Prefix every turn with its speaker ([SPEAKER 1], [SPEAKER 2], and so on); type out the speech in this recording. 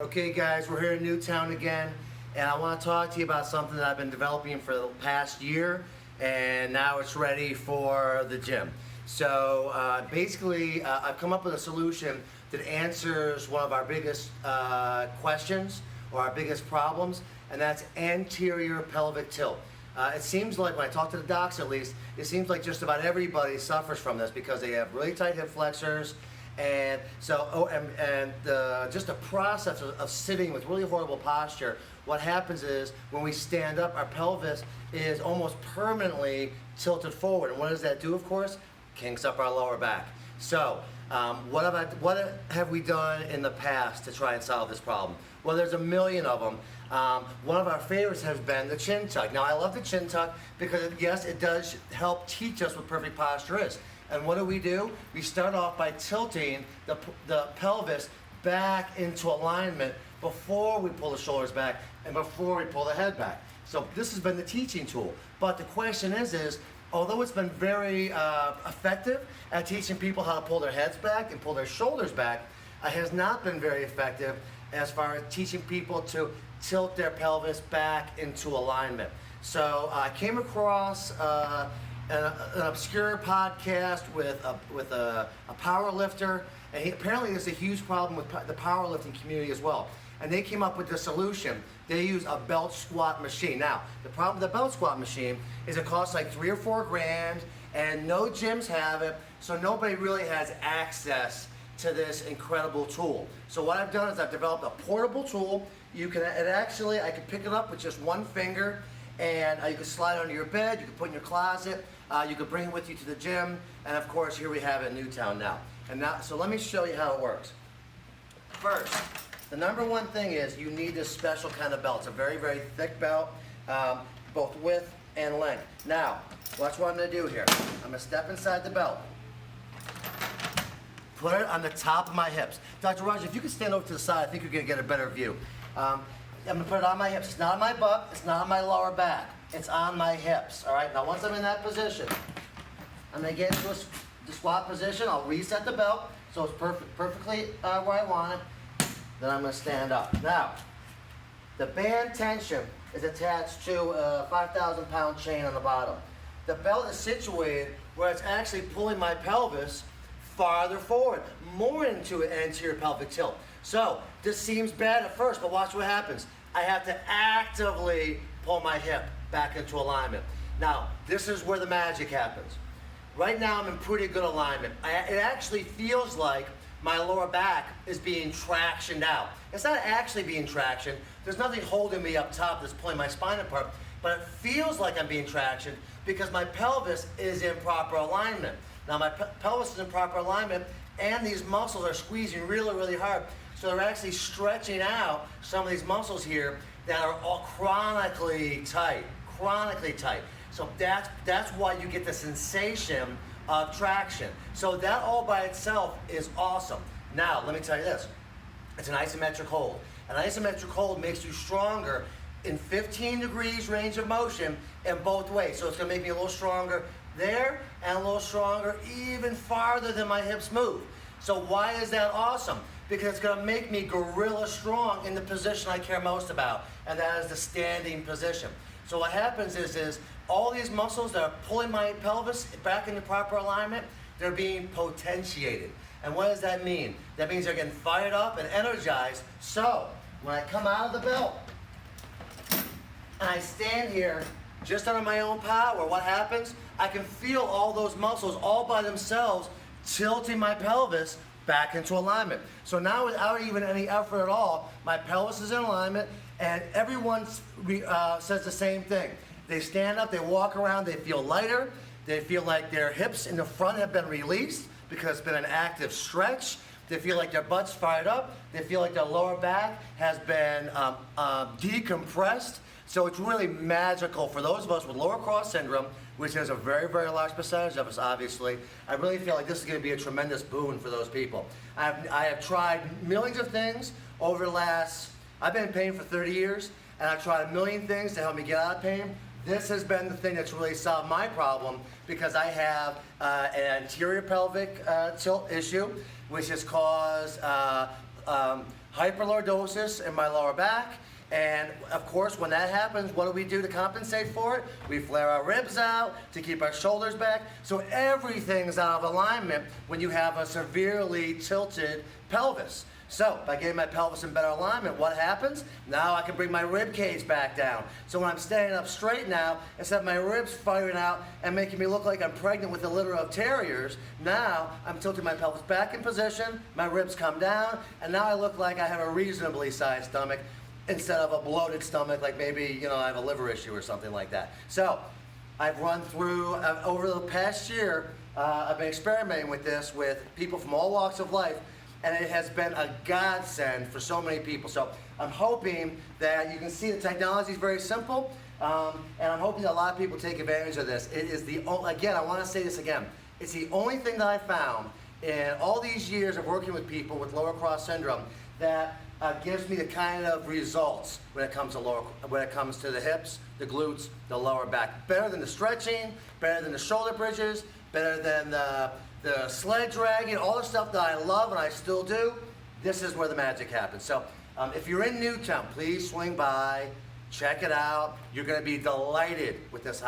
[SPEAKER 1] Okay guys, we're here in Newtown again, and I want to talk to you about something that I've been developing for the past year, and now it's ready for the gym. So basically, I've come up with a solution that answers one of our biggest questions, or our biggest problems, and that's anterior pelvic tilt. It seems like, when I talk to the docs at least, it seems like just about everybody suffers from this because they have really tight hip flexors. And so, just the process of sitting with really horrible posture, what happens is when we stand up, our pelvis is almost permanently tilted forward. And what does that do, of course? Kinks up our lower back. So, what have we done in the past to try and solve this problem? Well, there's a million of them. One of our favorites has been the chin tuck. Now, I love the chin tuck because, yes, it does help teach us what perfect posture is. And what do? We start off by tilting the pelvis back into alignment before we pull the shoulders back and before we pull the head back. So this has been the teaching tool. But the question is although it's been very effective at teaching people how to pull their heads back and pull their shoulders back, it has not been very effective as far as teaching people to tilt their pelvis back into alignment. So I came across an obscure podcast with a power lifter, and apparently there's a huge problem with the powerlifting community as well. And they came up with the solution. They use a belt squat machine. Now, the problem with the belt squat machine is it costs like $3 or $4 grand, and no gyms have it, so nobody really has access to this incredible tool. So what I've done is I've developed a portable tool. I can pick it up with just one finger, and you can slide it under your bed, you can put it in your closet, you can bring it with you to the gym, and of course here we have it in Newtown now. So let me show you how it works. First, the number one thing is you need this special kind of belt. It's a very, very thick belt, both width and length. Now, watch what I'm going to do here. I'm going to step inside the belt. Put it on the top of my hips. Dr. Raj, if you could stand over to the side, I think you're going to get a better view. I'm going to put it on my hips. It's not on my butt. It's not on my lower back. It's on my hips. All right. Now, once I'm in that position, I'm going to get into the squat position. I'll reset the belt so it's perfectly where I want it. Then I'm going to stand up. Now, the band tension is attached to a 5,000-pound chain on the bottom. The belt is situated where it's actually pulling my pelvis farther forward, more into an anterior pelvic tilt. So this seems bad at first, but watch what happens. I have to actively pull my hip back into alignment. Now, this is where the magic happens. Right now, I'm in pretty good alignment. It actually feels like my lower back is being tractioned out. It's not actually being tractioned. There's nothing holding me up top that's pulling my spine apart, but it feels like I'm being tractioned because my pelvis is in proper alignment. Now, my pelvis is in proper alignment, and these muscles are squeezing really, really hard. So they're actually stretching out some of these muscles here that are all chronically tight. So that's why you get the sensation of traction. So that all by itself is awesome. Now, let me tell you this. It's an isometric hold. An isometric hold makes you stronger in 15 degrees range of motion in both ways. So it's going to make me a little stronger there and a little stronger even farther than my hips move. So why is that awesome? Because it's going to make me gorilla strong in the position I care most about, and that is the standing position. So what happens is all these muscles that are pulling my pelvis back into proper alignment, they're being potentiated. And what does that mean? That means they're getting fired up and energized. So when I come out of the belt and I stand here just under my own power, what happens? I can feel all those muscles all by themselves tilting my pelvis back into alignment. So now, without even any effort at all, my pelvis is in alignment, and everyone says the same thing. They stand up, they walk around, they feel lighter, they feel like their hips in the front have been released because it's been an active stretch. They feel like their butt's fired up. They feel like their lower back has been decompressed. So it's really magical for those of us with lower cross syndrome, which is a very, very large percentage of us, obviously. I really feel like this is going to be a tremendous boon for those people. I have tried millions of things over the last, I've been in pain for 30 years, and I've tried a million things to help me get out of pain. This has been the thing that's really solved my problem because I have an anterior pelvic tilt issue, which has caused hyperlordosis in my lower back. And of course, when that happens, what do we do to compensate for it? We flare our ribs out to keep our shoulders back. So everything's out of alignment when you have a severely tilted pelvis. So by getting my pelvis in better alignment, what happens? Now I can bring my rib cage back down. So when I'm standing up straight now, instead of my ribs firing out and making me look like I'm pregnant with a litter of terriers, now I'm tilting my pelvis back in position, my ribs come down, and now I look like I have a reasonably sized stomach instead of a bloated stomach, like maybe, I have a liver issue or something like that. So I've run through, over the past year, I've been experimenting with this with people from all walks of life, and it has been a godsend for so many people. So I'm hoping that you can see the technology is very simple, and I'm hoping that a lot of people take advantage of this. It is again, I want to say this again, it's the only thing that I found in all these years of working with people with lower cross syndrome that gives me the kind of results when it comes to the hips, the glutes, the lower back. Better than the stretching, better than the shoulder bridges, better than the sled dragging, all the stuff that I love and I still do. This is where the magic happens. So if you're in Newtown, please swing by, check it out. You're going to be delighted with this.